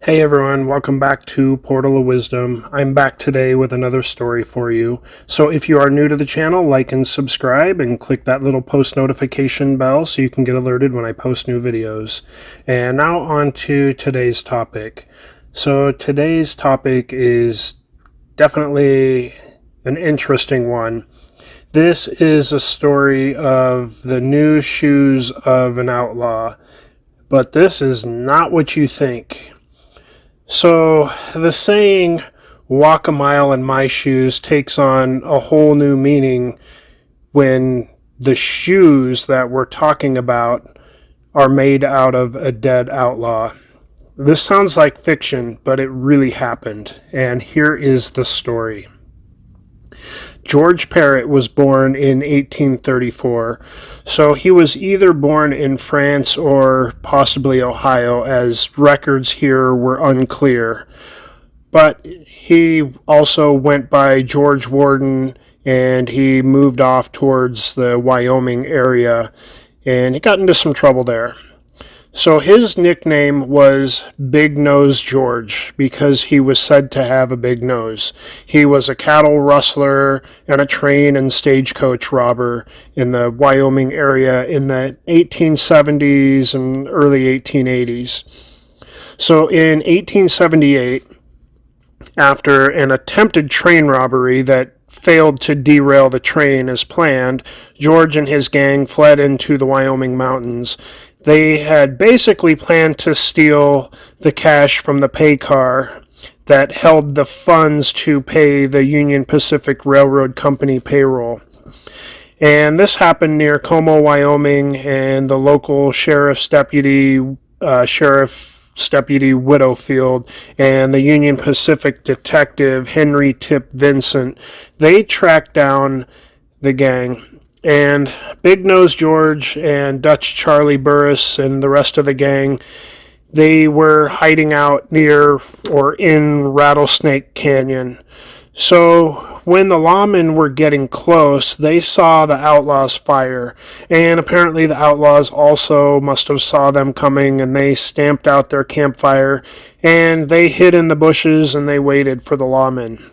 Hey everyone, welcome back to Portal of Wisdom. I'm back today with another story for you. So if you are new to the channel, like and subscribe and click that little post notification bell so you can get alerted when I post new videos. And now on to today's topic. So today's topic is definitely an interesting one. This is a story of the new shoes of an outlaw, but this is not what you think. So the saying, walk a mile in my shoes, takes on a whole new meaning when the shoes that we're talking about are made out of a dead outlaw. This sounds like fiction, but it really happened, and here is the story. George Parrott was born in 1834, so he was either born in France or possibly Ohio, as records here were unclear. But he also went by George Warden, and he moved off towards the Wyoming area, and he got into some trouble there. So his nickname was Big Nose George because he was said to have a big nose. He was a cattle rustler and a train and stagecoach robber in the Wyoming area in the 1870s and early 1880s. So in 1878, after an attempted train robbery that failed to derail the train as planned, George and his gang fled into the Wyoming mountains. They had basically planned to steal the cash from the pay car that held the funds to pay the Union Pacific Railroad Company payroll. And this happened near Como, Wyoming, and the local sheriff's deputy, Widowfield, and the Union Pacific detective Henry Tip Vincent, they tracked down the gang. And Big Nose George and Dutch Charlie Burris and the rest of the gang, they were hiding out near or in Rattlesnake Canyon. So when the lawmen were getting close, they saw the outlaws fire, and apparently the outlaws also must have saw them coming, and they stamped out their campfire, and they hid in the bushes and they waited for the lawmen.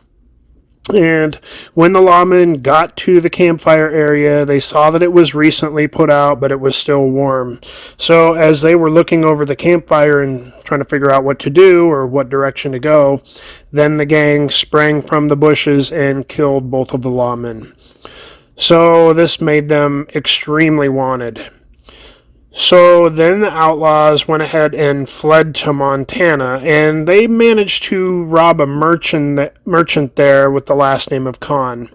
And when the lawmen got to the campfire area, they saw that it was recently put out, but it was still warm. So as they were looking over the campfire and trying to figure out what to do or what direction to go, then the gang sprang from the bushes and killed both of the lawmen. So this made them extremely wanted. So then the outlaws went ahead and fled to Montana, and they managed to rob a merchant there with the last name of Kahn.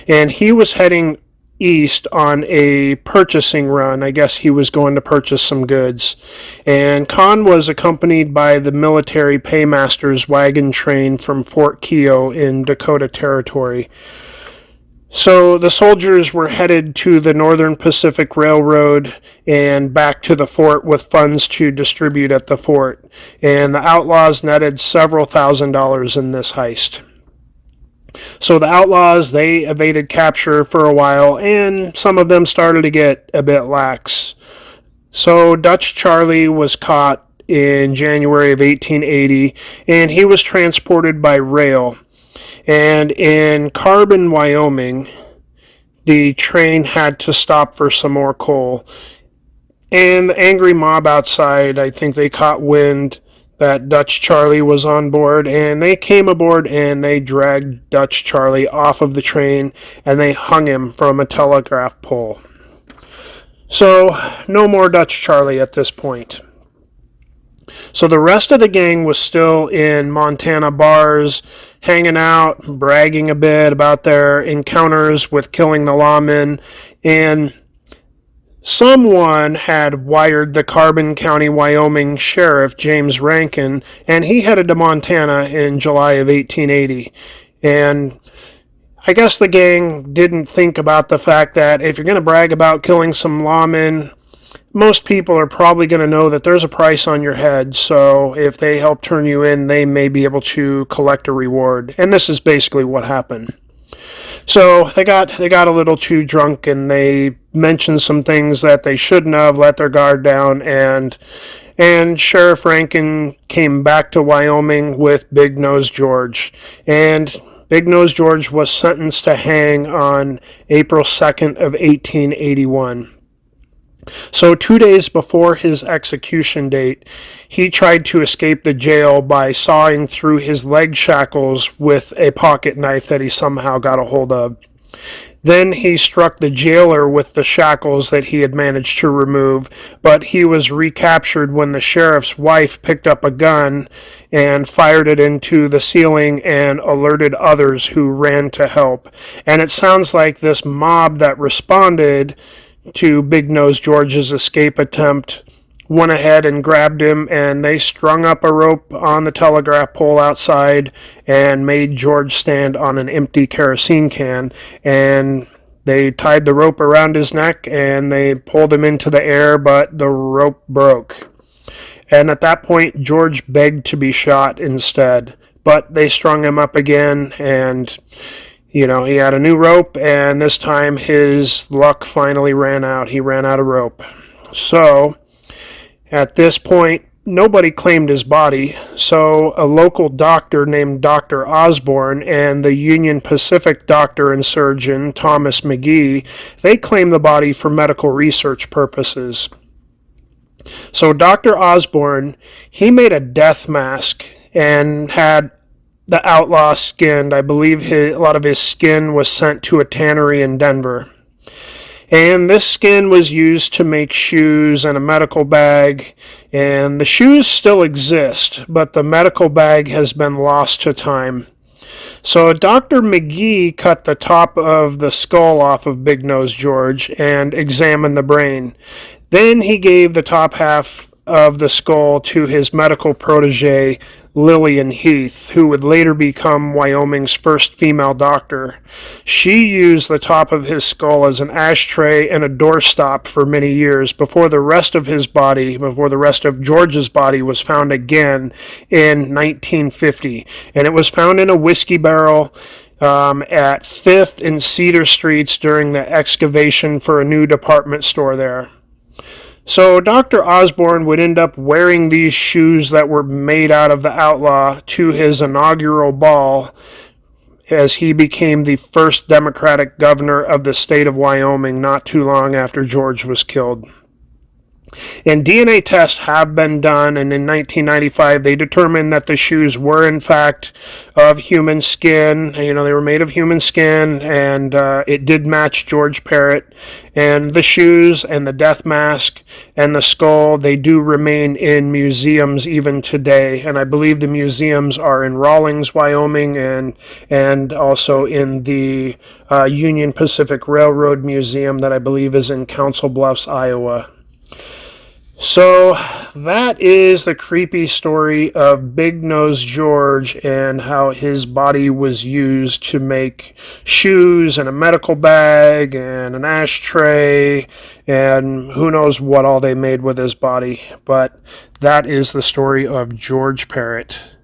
And he was heading east on a purchasing run. I guess he was going to purchase some goods. And Kahn was accompanied by the military paymaster's wagon train from Fort Keogh in Dakota Territory. So the soldiers were headed to the Northern Pacific Railroad and back to the fort with funds to distribute at the fort. And the outlaws netted several $1,000s in this heist. So the outlaws, they evaded capture for a while, and some of them started to get a bit lax. So Dutch Charlie was caught in January of 1880, and he was transported by rail. And in Carbon, Wyoming, the train had to stop for some more coal. And the angry mob outside, I think they caught wind that Dutch Charlie was on board, and they came aboard and they dragged Dutch Charlie off of the train and they hung him from a telegraph pole. So, no more Dutch Charlie at this point. So the rest of the gang was still in Montana bars, hanging out, bragging a bit about their encounters with killing the lawmen, and someone had wired the Carbon County, Wyoming sheriff, James Rankin, and he headed to Montana in July of 1880. And I guess the gang didn't think about the fact that if you're going to brag about killing some lawmen, most people are probably going to know that there's a price on your head, so if they help turn you in, they may be able to collect a reward. And this is basically what happened. So they got a little too drunk, and they mentioned some things that they shouldn't have, let their guard down, and And Sheriff Rankin came back to Wyoming with Big Nose George. And Big Nose George was sentenced to hang on April 2nd of 1881. So 2 days before his execution date, he tried to escape the jail by sawing through his leg shackles with a pocket knife that he somehow got a hold of. Then he struck the jailer with the shackles that he had managed to remove, but he was recaptured when the sheriff's wife picked up a gun and fired it into the ceiling and alerted others who ran to help. And it sounds like this mob that responded to Big Nose George's escape attempt went ahead and grabbed him, and they strung up a rope on the telegraph pole outside and made George stand on an empty kerosene can, and they tied the rope around his neck and they pulled him into the air, but the rope broke. And at that point, George begged to be shot instead, but they strung him up again, and he had a new rope, and this time his luck finally ran out. He ran out of rope. So at this point, nobody claimed his body, so a local doctor named Dr. Osborne and the Union Pacific doctor and surgeon, Thomas McGee, they claimed the body for medical research purposes. So Dr. Osborne, he made a death mask and had the Outlaw skinned. I believe a lot of his skin was sent to a tannery in Denver. And this skin was used to make shoes and a medical bag, and the shoes still exist, but the medical bag has been lost to time. So Dr. McGee cut the top of the skull off of Big Nose George and examined the brain. Then he gave the top half of the skull to his medical protege, Lillian Heath, who would later become Wyoming's first female doctor. She used the top of his skull as an ashtray and a doorstop for many years before the rest of George's body was found again in 1950. And it was found in a whiskey barrel at 5th and Cedar Streets during the excavation for a new department store there. So Dr. Osborne would end up wearing these shoes that were made out of the Outlaw to his inaugural ball as he became the first Democratic governor of the state of Wyoming not too long after George was killed. And DNA tests have been done, and in 1995 they determined that the shoes were in fact of human skin. They were made of human skin, and it did match George Parrott. And the shoes and the death mask and the skull, they do remain in museums even today. And I believe the museums are in Rawlins, Wyoming, and also in the Union Pacific Railroad Museum that I believe is in Council Bluffs, Iowa. So that is the creepy story of Big Nose George and how his body was used to make shoes and a medical bag and an ashtray and who knows what all they made with his body. But that is the story of George Parrott.